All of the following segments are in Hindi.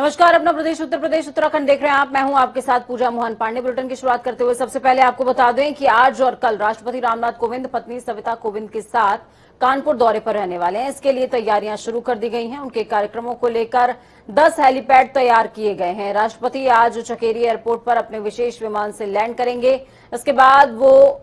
नमस्कार, अपना प्रदेश उत्तर प्रदेश उत्तराखंड देख रहे हैं आप। मैं हूं आपके साथ पूजा मोहन पांडे। बुलेटिन की शुरुआत करते हुए सबसे पहले आपको बता दें कि आज और कल राष्ट्रपति रामनाथ कोविंद पत्नी सविता कोविंद के साथ कानपुर दौरे पर रहने वाले हैं। इसके लिए तैयारियां शुरू कर दी गई हैं। उनके कार्यक्रमों को लेकर 10 हेलीपैड तैयार किए गए हैं। राष्ट्रपति आज चकेरी एयरपोर्ट पर अपने विशेष विमान से लैंड करेंगे। इसके बाद वो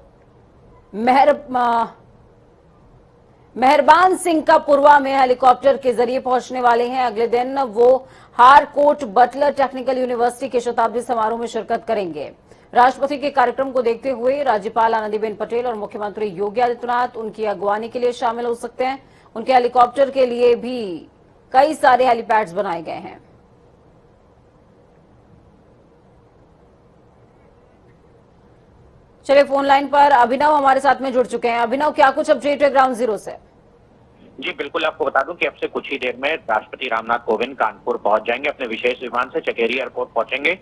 मेहरबान सिंह का पुरवा में हेलीकॉप्टर के जरिए पहुंचने वाले हैं। अगले दिन वो हारकोट बटलर टेक्निकल यूनिवर्सिटी के शताब्दी समारोह में शिरकत करेंगे। राष्ट्रपति के कार्यक्रम को देखते हुए राज्यपाल आनंदीबेन पटेल और मुख्यमंत्री योगी आदित्यनाथ उनकी अगवानी के लिए शामिल हो सकते हैं। उनके हेलीकॉप्टर के लिए भी कई सारे हेलीपैड्स बनाए गए हैं। चलिए, फोन लाइन पर अभिनव हमारे साथ में जुड़ चुके हैं। अभिनव, क्या कुछ अपडेट है ग्राउंड जीरो से? जी बिल्कुल, आपको बता दूं कि अब से कुछ ही देर में राष्ट्रपति रामनाथ कोविंद कानपुर पहुंच जाएंगे। अपने विशेष विमान से चकेरी एयरपोर्ट पहुंचेंगे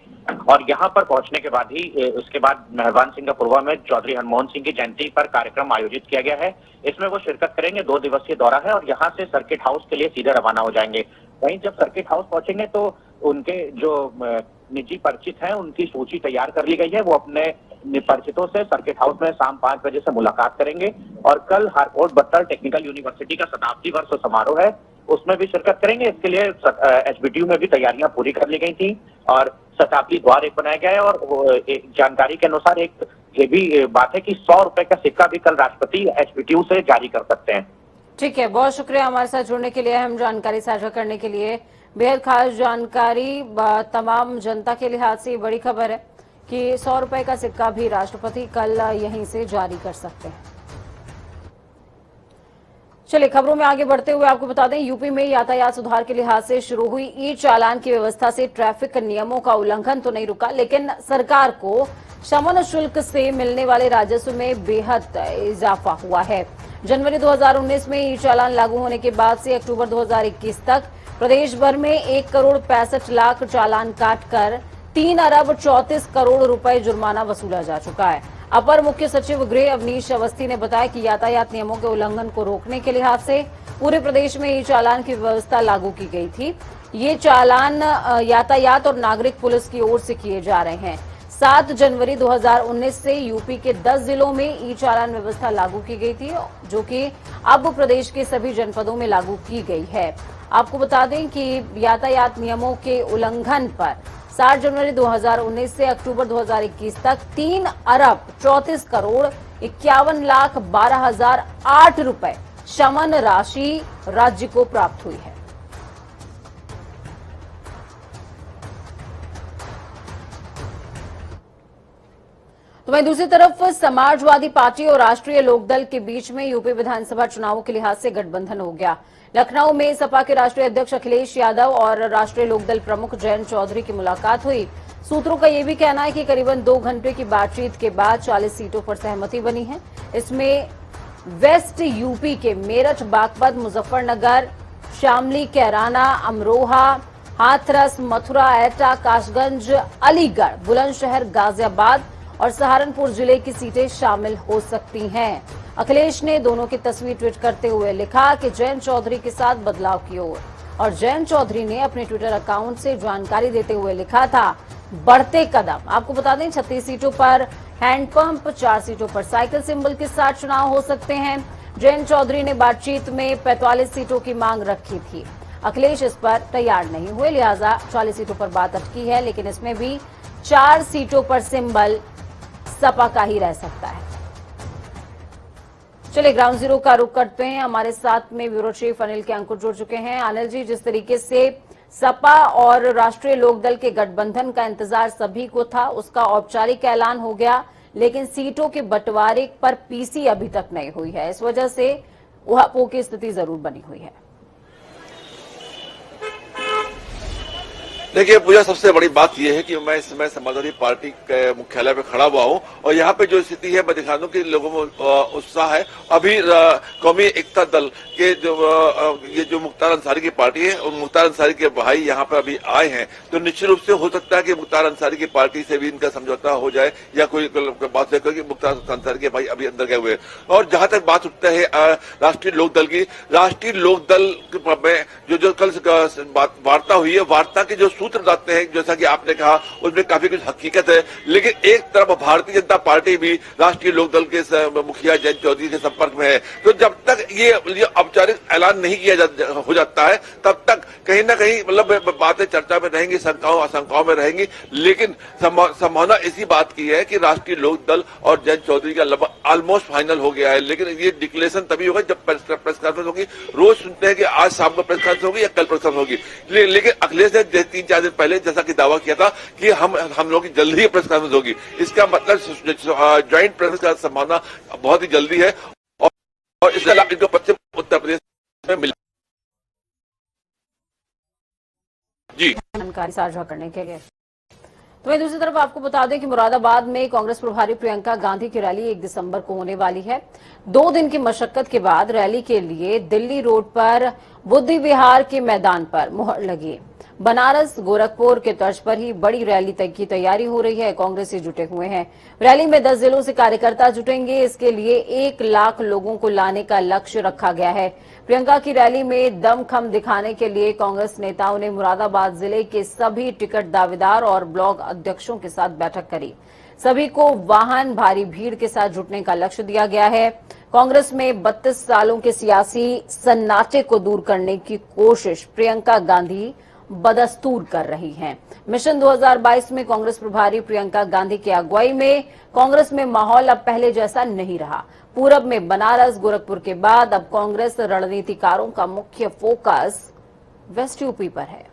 और यहां पर पहुंचने के बाद ही उसके बाद मेहरबान सिंह का पुरवा में चौधरी हरमोहन सिंह की जयंती पर कार्यक्रम आयोजित किया गया है। इसमें वो शिरकत करेंगे। 2 दिवसीय दौरा है और यहाँ से सर्किट हाउस के लिए सीधे रवाना हो जाएंगे। वहीं जब सर्किट हाउस पहुंचेंगे तो उनके जो निजी परिचित हैं उनकी सूची तैयार कर ली गई है। वो अपने परिचितों से सर्किट हाउस में शाम 5 बजे से मुलाकात करेंगे और कल हारकोट बटलर टेक्निकल यूनिवर्सिटी का शताब्दी वर्ष समारोह है, उसमें भी शिरकत करेंगे। इसके लिए एचबीटीयू में भी तैयारियां पूरी कर ली गई थी और शताब्दी द्वार एक बनाया गया है। और एक जानकारी के अनुसार एक ये भी बात है कि 100 रुपए का सिक्का भी कल राष्ट्रपति एचबीटीयू से जारी कर सकते हैं। ठीक है, बहुत शुक्रिया हमारे साथ जुड़ने के लिए, अहम जानकारी साझा करने के लिए। बेहद खास जानकारी, तमाम जनता के लिहाज से बड़ी खबर है कि 100 रुपए का सिक्का भी राष्ट्रपति कल यहीं से जारी कर सकते हैं। चलिए, खबरों में आगे बढ़ते हुए आपको बता दें, यूपी में यातायात सुधार के लिहाज से शुरू हुई ई चालान की व्यवस्था से ट्रैफिक नियमों का उल्लंघन तो नहीं रुका, लेकिन सरकार को शमन शुल्क से मिलने वाले राजस्व में बेहद इजाफा हुआ है। जनवरी 2019 में ई चालान लागू होने के बाद से अक्टूबर 2021 तक प्रदेश भर में 1 करोड़ 65 लाख चालान काटकर 3 अरब 34 करोड़ रुपए जुर्माना वसूला जा चुका है। अपर मुख्य सचिव गृह अवनीश अवस्थी ने बताया कि यातायात नियमों के उल्लंघन को रोकने के लिहाज से पूरे प्रदेश में ई चालान की व्यवस्था लागू की गई थी। ये चालान यातायात और नागरिक पुलिस की ओर से किए जा रहे हैं। 7 जनवरी 2019 से यूपी के 10 जिलों में ई चालान व्यवस्था लागू की गई थी, जो कि अब प्रदेश के सभी जनपदों में लागू की गई है। आपको बता दें कि यातायात नियमों के उल्लंघन पर 7 जनवरी 2019 से अक्टूबर 2021 तक 3 अरब 34 करोड़ 51 लाख 12,008 रुपए शमन राशि राज्य को प्राप्त हुई है। तो वहीं दूसरी तरफ समाजवादी पार्टी और राष्ट्रीय लोकदल के बीच में यूपी विधानसभा चुनावों के लिहाज से गठबंधन हो गया। लखनऊ में सपा के राष्ट्रीय अध्यक्ष अखिलेश यादव और राष्ट्रीय लोकदल प्रमुख जयंत चौधरी की मुलाकात हुई। सूत्रों का यह भी कहना है कि करीबन 2 घंटे की बातचीत के बाद 40 सीटों पर सहमति बनी है। इसमें वेस्ट यूपी के मेरठ, बागपत, मुजफ्फरनगर, शामली, कैराना, अमरोहा, हाथरस, मथुरा, एटा, कासगंज, अलीगढ़, बुलंदशहर, गाजियाबाद और सहारनपुर जिले की सीटें शामिल हो सकती हैं। अखिलेश ने दोनों की तस्वीर ट्वीट करते हुए लिखा कि जयंत चौधरी के साथ बदलाव की ओर, और जयंत चौधरी ने अपने ट्विटर अकाउंट से जानकारी देते हुए लिखा था, बढ़ते कदम। आपको बता दें, 36 सीटों पर हैंडपंप, 4 सीटों पर साइकिल सिंबल के साथ चुनाव हो सकते हैं। जयंत चौधरी ने बातचीत में 45 सीटों की मांग रखी थी। अखिलेश इस पर तैयार नहीं हुए, लिहाजा 40 सीटों पर बात अटकी है, लेकिन इसमें भी 4 सीटों पर सिंबल सपा का ही रह सकता है। चलिए, ग्राउंड जीरो का रुख करते हैं। हमारे साथ में ब्यूरो चीफ अनिल के अंकुर जुड़ चुके हैं। अनिल जी, जिस तरीके से सपा और राष्ट्रीय लोकदल के गठबंधन का इंतजार सभी को था, उसका औपचारिक ऐलान हो गया, लेकिन सीटों के बंटवारे पर पीसी अभी तक नहीं हुई है। इस वजह से उहापोह की स्थिति जरूर बनी हुई है। देखिए पूजा, सबसे बड़ी बात यह है कि मैं इस समय समाजवादी पार्टी के मुख्यालय पे खड़ा हुआ हूं और यहाँ पे जो स्थिति है मैं दिखा दूं कि लोगों में उत्साह है। अभी कौमी एकता दल के ये जो मुख्तार अंसारी की पार्टी है और मुख्तार अंसारी के भाई यहाँ पे अभी आए हैं, तो निश्चित रूप से हो सकता है कि मुख्तार अंसारी की पार्टी से भी इनका समझौता हो जाए या कोई बात लेकर कि मुख्तार अंसारी के भाई अभी अंदर गए हुए। और जहां तक बात उठता है राष्ट्रीय लोकदल की, राष्ट्रीय लोकदल में जो कल वार्ता हुई है, वार्ता के जो सूत्र बताते हैं, जैसा कि आपने कहा उसमें काफी कुछ हकीकत है। लेकिन एक तरफ भारतीय जनता पार्टी भी राष्ट्रीय लोकदल के मुखिया जयंत चौधरी के संपर्क में है। तो जब तक ये औपचारिक ऐलान नहीं किया हो जाता है तब तक कहीं ना कहीं मतलब बातें चर्चा में रहेंगी, शंकाओं आशंकाओं में रहेंगी। लेकिन संभावना इसी बात की है कि राष्ट्रीय लोकदल और जयंत चौधरी का लगभग ऑलमोस्ट फाइनल हो गया है। लेकिन ये डिक्लेरेशन तभी होगा जब प्रेस कॉन्फ्रेंस होगी। रोज सुनते हैं कि आज शाम को प्रेस कॉन्फ्रेंस होगी या कल प्रेस कॉन्फ्रेंस होगी, लेकिन अखिलेश ने 3-4 दिन पहले जैसा कि दावा किया था कि हम लोग की जल्दी ही प्रेस कॉन्फ्रेंस होगी। इसका मतलब ज्वाइंट प्रेस का संभावना बहुत ही जल्दी है और इसका लाभ इनको पश्चिम उत्तर प्रदेश में मिला। जी, जानकारी साझा करने के लिए। तो वहीं दूसरी तरफ आपको बता दें कि मुरादाबाद में कांग्रेस प्रभारी प्रियंका गांधी की रैली 1 दिसंबर को होने वाली है। 2 दिन की मशक्कत के बाद रैली के लिए दिल्ली रोड पर बुद्धि विहार के मैदान पर मुहर लगी। बनारस गोरखपुर के तर्ज पर ही बड़ी रैली तक की तैयारी हो रही है। कांग्रेसी जुटे हुए हैं। रैली में 10 जिलों से कार्यकर्ता जुटेंगे। इसके लिए 1 लाख लोगों को लाने का लक्ष्य रखा गया है। प्रियंका की रैली में दमखम दिखाने के लिए कांग्रेस नेताओं ने मुरादाबाद जिले के सभी टिकट दावेदार और ब्लॉक अध्यक्षों के साथ बैठक करी। सभी को वाहन भारी भीड़ के साथ जुटने का लक्ष्य दिया गया है। कांग्रेस में 32 सालों के सियासी सन्नाटे को दूर करने की कोशिश प्रियंका गांधी बदस्तूर कर रही हैं। मिशन 2022 में कांग्रेस प्रभारी प्रियंका गांधी की अगुवाई में कांग्रेस में माहौल अब पहले जैसा नहीं रहा। पूरब में बनारस गोरखपुर के बाद अब कांग्रेस रणनीतिकारों का मुख्य फोकस वेस्ट यूपी पर है।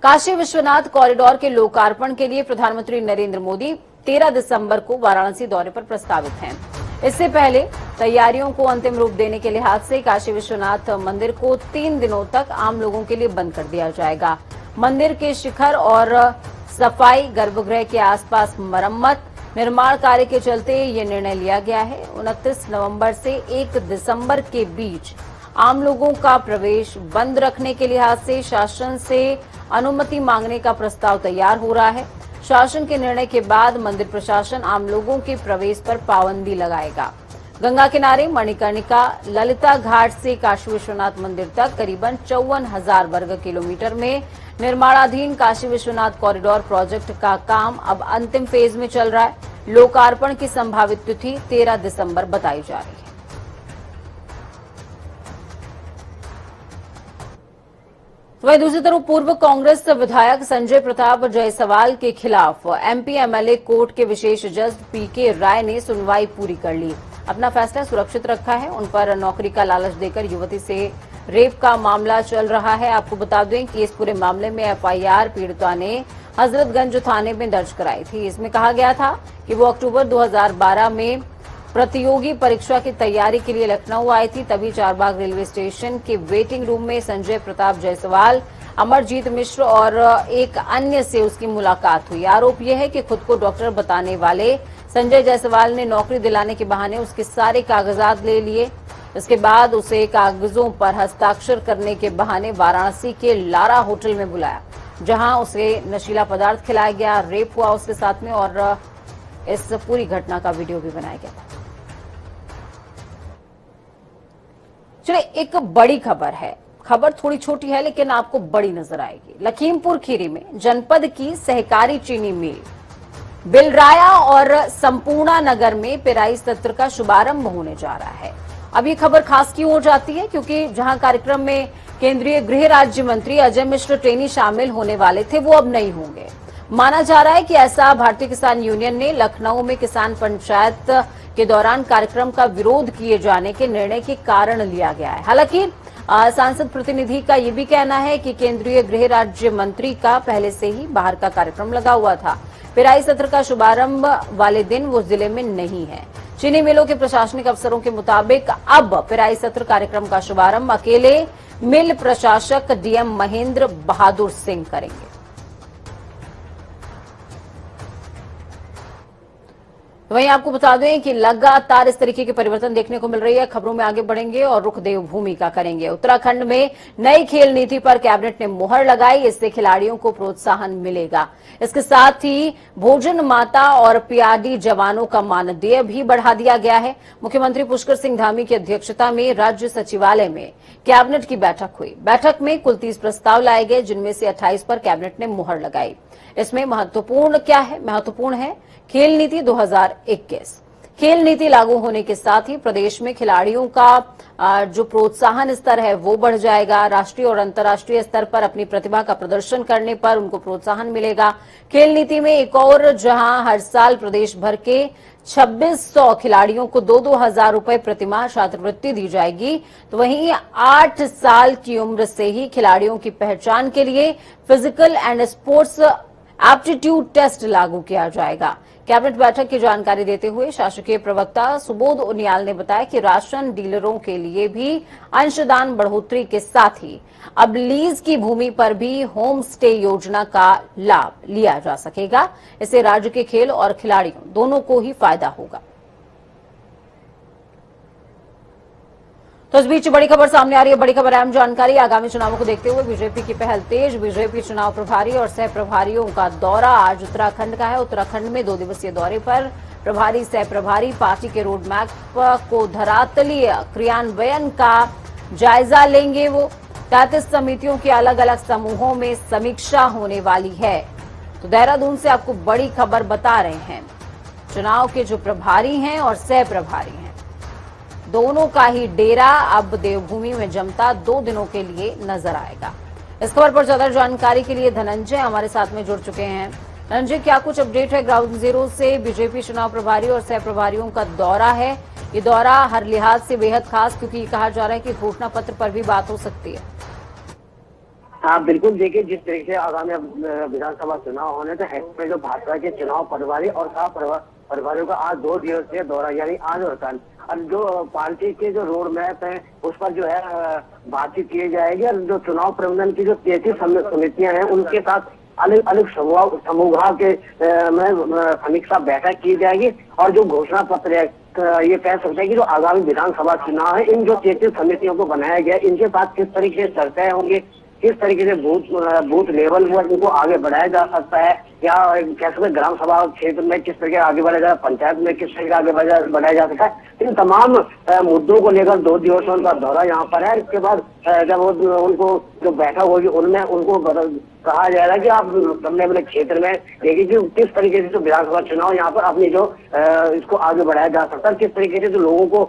काशी विश्वनाथ कॉरिडोर के लोकार्पण के लिए प्रधानमंत्री नरेंद्र मोदी 13 दिसंबर को वाराणसी दौरे पर प्रस्तावित हैं। इससे पहले तैयारियों को अंतिम रूप देने के लिहाज से काशी विश्वनाथ मंदिर को 3 दिनों तक आम लोगों के लिए बंद कर दिया जाएगा। मंदिर के शिखर और सफाई, गर्भगृह के आसपास मरम्मत, निर्माण कार्य के चलते ये निर्णय लिया गया है। 29 नवंबर से 1 दिसंबर के बीच आम लोगों का प्रवेश बंद रखने के लिहाज से शासन से अनुमति मांगने का प्रस्ताव तैयार हो रहा है। शासन के निर्णय के बाद मंदिर प्रशासन आम लोगों के प्रवेश पर पाबंदी लगाएगा। गंगा किनारे मणिकर्णिका ललिता घाट से काशी विश्वनाथ मंदिर तक करीबन 54,000 वर्ग किलोमीटर में निर्माणाधीन काशी विश्वनाथ कॉरिडोर प्रोजेक्ट का काम अब अंतिम फेज में चल रहा है। लोकार्पण की संभावित तिथि 13 दिसंबर बताई जा रही है। वहीं दूसरी तरफ पूर्व कांग्रेस विधायक संजय प्रताप जायसवाल के खिलाफ एमपी एमएलए कोर्ट के विशेष जज पीके राय ने सुनवाई पूरी कर ली। अपना फैसला सुरक्षित रखा है। उन पर नौकरी का लालच देकर युवती से रेप का मामला चल रहा है। आपको बता दें कि इस पूरे मामले में एफआईआर पीड़िता ने हजरतगंज थाने में दर्ज कराई थी। इसमें कहा गया था कि वो अक्टूबर 2012 में प्रतियोगी परीक्षा की तैयारी के लिए लखनऊ आई थी। तभी चारबाग रेलवे स्टेशन के वेटिंग रूम में संजय प्रताप जायसवाल, अमरजीत मिश्र और एक अन्य से उसकी मुलाकात हुई। आरोप यह है कि खुद को डॉक्टर बताने वाले संजय जायसवाल ने नौकरी दिलाने के बहाने उसके सारे कागजात ले लिए। इसके बाद उसे कागजों पर हस्ताक्षर करने के बहाने वाराणसी के लारा होटल में बुलाया, जहां उसे नशीला पदार्थ खिलाया गया, रेप हुआ उसके साथ में और इस पूरी घटना का वीडियो भी बनाया गया था। चलिए, एक बड़ी खबर है। खबर थोड़ी छोटी है लेकिन आपको बड़ी नजर आएगी। लखीमपुर खीरी में जनपद की सहकारी चीनी मिल बिलराया और संपूर्णा नगर में पेराई सत्र का शुभारंभ होने जा रहा है। अब ये खबर खास क्यों हो जाती है, क्योंकि जहां कार्यक्रम में केंद्रीय गृह राज्य मंत्री अजय मिश्र टेनी शामिल होने वाले थे, वो अब नहीं होंगे। माना जा रहा है कि ऐसा भारतीय किसान यूनियन ने लखनऊ में किसान पंचायत के दौरान कार्यक्रम का विरोध किए जाने के निर्णय के कारण लिया गया है। हालांकि सांसद प्रतिनिधि का यह भी कहना है कि केंद्रीय गृह राज्य मंत्री का पहले से ही बाहर का कार्यक्रम लगा हुआ था। पेराई सत्र का शुभारंभ वाले दिन वो जिले में नहीं है। चीनी मिलों के प्रशासनिक अफसरों के मुताबिक अब पेराई सत्र कार्यक्रम का शुभारंभ अकेले मिल प्रशासक डीएम महेंद्र बहादुर सिंह करेंगे। वहीं आपको बता दें कि लगातार इस तरीके के परिवर्तन देखने को मिल रही है। खबरों में आगे बढ़ेंगे और रुख देवभूमि का करेंगे। उत्तराखंड में नई खेल नीति पर कैबिनेट ने मुहर लगाई, इससे खिलाड़ियों को प्रोत्साहन मिलेगा। इसके साथ ही भोजन माता और पीआरडी जवानों का मानदेय भी बढ़ा दिया गया है। मुख्यमंत्री पुष्कर सिंह धामी की अध्यक्षता में राज्य सचिवालय में कैबिनेट की बैठक हुई। बैठक में कुल 30 प्रस्ताव लाए गए, जिनमें से 28 पर कैबिनेट ने मुहर लगाई। इसमें महत्वपूर्ण क्या है? महत्वपूर्ण है खेल नीति 2021। खेल नीति लागू होने के साथ ही प्रदेश में खिलाड़ियों का जो प्रोत्साहन स्तर है वो बढ़ जाएगा। राष्ट्रीय और अंतर्राष्ट्रीय स्तर पर अपनी प्रतिभा का प्रदर्शन करने पर उनको प्रोत्साहन मिलेगा। खेल नीति में एक और, जहां हर साल प्रदेश भर के 2600 खिलाड़ियों को 2-2 हजार रुपए प्रतिमाह छात्रवृत्ति दी जाएगी, तो वहीं 8 साल की उम्र से ही खिलाड़ियों की पहचान के लिए physical and sports aptitude test लागू किया जाएगा। कैबिनेट बैठक की जानकारी देते हुए शासकीय प्रवक्ता सुबोध उनियाल ने बताया कि राशन डीलरों के लिए भी अंशदान बढ़ोतरी के साथ ही अब लीज की भूमि पर भी होम स्टे योजना का लाभ लिया जा सकेगा। इससे राज्य के खेल और खिलाड़ियों दोनों को ही फायदा होगा। तो इस बीच बड़ी खबर सामने आ रही है। बड़ी खबर अहम जानकारी। आगामी चुनावों को देखते हुए बीजेपी की पहल तेज। बीजेपी चुनाव प्रभारी और सह प्रभारियों का दौरा आज उत्तराखंड का है। उत्तराखंड में 2 दिवसीय दौरे पर प्रभारी सह प्रभारी पार्टी के रोड मैप को धरातलीय क्रियान्वयन का जायजा लेंगे। वो 33 समितियों के अलग अलग समूहों में समीक्षा होने वाली है। तो देहरादून से आपको बड़ी खबर बता रहे हैं। चुनाव के जो प्रभारी हैं और सह प्रभारी हैं, दोनों का ही डेरा अब देवभूमि में जमता 2 दिनों के लिए नजर आएगा। इस खबर पर ज्यादा जानकारी के लिए धनंजय हमारे साथ में जुड़ चुके हैं। धनंजय, क्या कुछ अपडेट है ग्राउंड जीरो से? बीजेपी चुनाव प्रभारी और सह प्रभारियों का दौरा है। ये दौरा हर लिहाज से बेहद खास, क्योंकि ये कहा जा रहा है कि घोषणा पत्र पर भी बात हो सकती है। हाँ बिल्कुल, देखिए जिस तरीके से आगामी विधानसभा चुनाव होने तो है जो भाजपा के चुनाव प्रभारी और सह प्रभारियों का आज 2 दिवसीय दौरा, यानी आज और कल, और जो पार्टी के जो रोड मैप है उस पर जो है बातचीत की जाएगी। और जो चुनाव प्रबंधन की जो 33 समितियां हैं उनके साथ अलग अलग समूह के में समीक्षा बैठक की जाएगी। और जो घोषणा पत्र है, ये कह सकते हैं कि जो आगामी विधानसभा चुनाव है, इन जो 33 समितियों को बनाया गया, इनके साथ किस तरीके से चर्चाएं होंगी, किस तरीके से बूथ लेवल पर इनको आगे बढ़ाया जा सकता है, या कैसे ग्राम सभा क्षेत्र में किस तरीके आगे बढ़ाया जाए, पंचायत में किस तरीके आगे बढ़ाया जा सकता है, इन तमाम मुद्दों को लेकर 2 दिवसों का दौरा यहाँ पर है। इसके बाद जब उनको जो बैठक होगी उनमें उनको कहा जाएगा कि आप अपने अपने क्षेत्र में देखिए कि किस तरीके से जो विधानसभा चुनाव यहाँ पर अपनी जो इसको आगे बढ़ाया जा सकता है, किस तरीके से जो लोगों को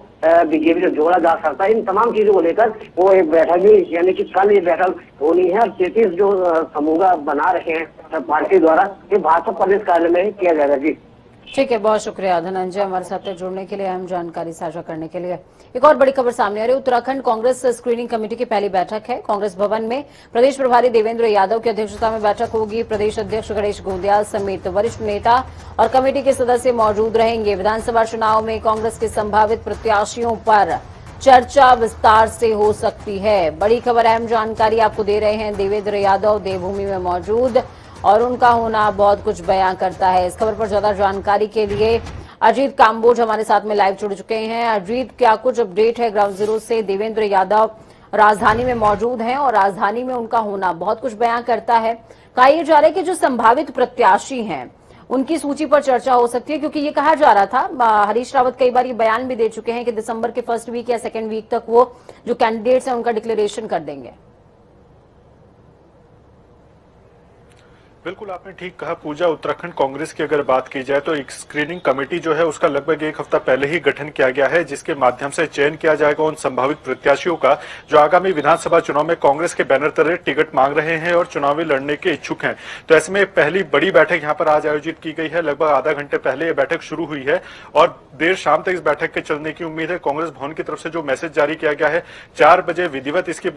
बीजेपी से जोड़ा जा सकता है, इन तमाम चीजों को लेकर वो एक बैठक भी, यानी कि कल ये बैठक होनी है। 33 जो समूह बना रहे हैं पार्टी द्वारा, ये भाजपा प्रदेश कार्यालय में किया जाएगा। जी ठीक है, बहुत शुक्रिया धनंजय हमारे साथ जुड़ने के लिए, अहम जानकारी साझा करने के लिए। एक और बड़ी खबर सामने आ रही है। उत्तराखंड कांग्रेस स्क्रीनिंग कमेटी की पहली बैठक है। कांग्रेस भवन में प्रदेश प्रभारी देवेंद्र यादव की अध्यक्षता में बैठक होगी। प्रदेश अध्यक्ष गणेश गोंदियाल समेत वरिष्ठ नेता और कमेटी के सदस्य मौजूद रहेंगे। विधानसभा चुनाव में कांग्रेस के संभावित प्रत्याशियों पर चर्चा विस्तार से हो सकती है। बड़ी खबर, अहम जानकारी आपको दे रहे हैं। देवेंद्र यादव देवभूमि में मौजूद और उनका होना बहुत कुछ बयां करता है। इस खबर पर ज्यादा जानकारी के लिए अजीत काम्बोज हमारे साथ में लाइव जुड़ चुके हैं। अजीत, क्या कुछ अपडेट है ग्राउंड जीरो से? देवेंद्र यादव राजधानी में मौजूद हैं और राजधानी में उनका होना बहुत कुछ बयां करता है। कहा यह जा रहा है कि जो संभावित प्रत्याशी हैं उनकी सूची पर चर्चा हो सकती है, क्योंकि ये कहा जा रहा था, हरीश रावत कई बार ये बयान भी दे चुके हैं कि दिसंबर के फर्स्ट वीक या सेकेंड वीक तक वो जो कैंडिडेट्स हैं उनका डिक्लेरेशन कर देंगे। बिल्कुल आपने ठीक कहा पूजा। उत्तराखंड कांग्रेस की अगर बात की जाए तो एक स्क्रीनिंग कमेटी जो है उसका लगभग 1 हफ्ता पहले ही गठन किया गया है, जिसके माध्यम से चयन किया जाएगा उन संभावित प्रत्याशियों का जो आगामी विधानसभा चुनाव में कांग्रेस के बैनर तले टिकट मांग रहे हैं और चुनावी लड़ने के इच्छुक हैं। तो ऐसे में पहली बड़ी बैठक यहाँ पर आज आयोजित की गई है। लगभग आधा घंटे पहले ये बैठक शुरू हुई है और देर शाम तक इस बैठक के चलने की उम्मीद है। कांग्रेस भवन की तरफ से जो मैसेज जारी किया गया है, 4 बजे विधिवत इसकी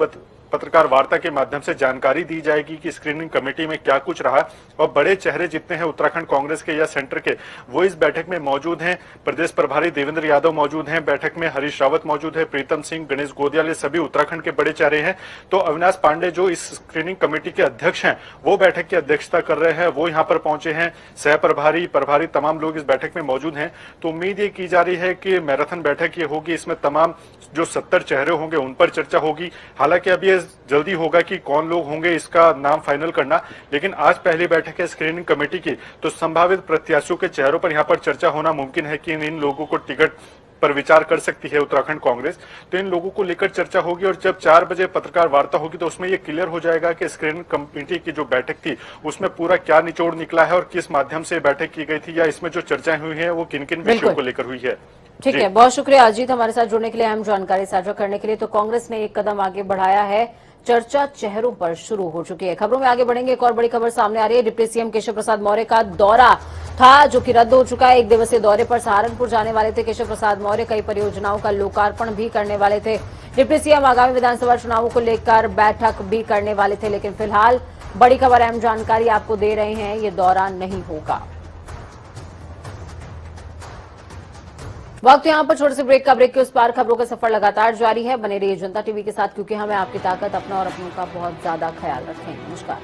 पत्रकार वार्ता के माध्यम से जानकारी दी जाएगी कि स्क्रीनिंग कमेटी में क्या कुछ रहा रहा और बड़े चेहरे जितने हैं उत्तराखंड कांग्रेस के या सेंटर के वो इस बैठक में मौजूद हैं। प्रदेश प्रभारी देवेंद्र यादव मौजूद हैं, बैठक में हरीश रावत मौजूद है, प्रीतम सिंह, गणेश गोदियाल, ये सभी उत्तराखंड के बड़े चेहरे हैं। तो अविनाश पांडे जो इस स्क्रीनिंग कमेटी के अध्यक्ष हैं वो बैठक की अध्यक्षता कर रहे हैं, वो यहाँ पर पहुंचे हैं। सह प्रभारी तमाम लोग इस बैठक में मौजूद हैं। तो उम्मीद ये की जा रही है कि मैराथन बैठक ये होगी, इसमें तमाम जो 70 चेहरे होंगे उन पर चर्चा होगी। हालांकि अब ये जल्दी होगा कि कौन लोग होंगे इसका नाम फाइनल करना, लेकिन आज पहली बैठक है स्क्रीनिंग कमेटी की, तो संभावित प्रत्याशियों के चेहरों पर यहाँ पर चर्चा होना मुमकिन है कि इन लोगों को टिकट पर विचार कर सकती है उत्तराखंड कांग्रेस। तो इन लोगों को लेकर चर्चा होगी और जब 4 बजे पत्रकार वार्ता होगी तो उसमें ये क्लियर हो जाएगा कि स्क्रीनिंग कमेटी की जो बैठक थी उसमें पूरा क्या निचोड़ निकला है और किस माध्यम से बैठक की गई थी या इसमें जो चर्चाएं हुई है वो किन किन विषयों को लेकर हुई है। ठीक है, बहुत शुक्रिया अजीत हमारे साथ जुड़ने के लिए, अहम जानकारी साझा करने के लिए। तो कांग्रेस ने एक कदम आगे बढ़ाया है, चर्चा चेहरों पर शुरू हो चुकी है। खबरों में आगे बढ़ेंगे, एक और बड़ी खबर सामने आ रही है। डिप्टी सीएम केशव प्रसाद मौर्य का दौरा था जो कि रद्द हो चुका है। 1 दिवसीय दौरे पर सहारनपुर जाने वाले थे केशव प्रसाद मौर्य, कई परियोजनाओं का लोकार्पण भी करने वाले थे। डिप्टी सीएम आगामी विधानसभा चुनावों को लेकर बैठक भी करने वाले थे, लेकिन फिलहाल बड़ी खबर, अहम जानकारी आपको दे रहे हैं, ये दौरा नहीं होगा। वक्त यहाँ पर छोटे से ब्रेक का, ब्रेक के उस पार खबरों का सफर लगातार जारी है। बने रहिए जनता टीवी के साथ, क्योंकि हमें आपकी ताकत, अपना और अपनों का बहुत ज्यादा ख्याल रखें। नमस्कार।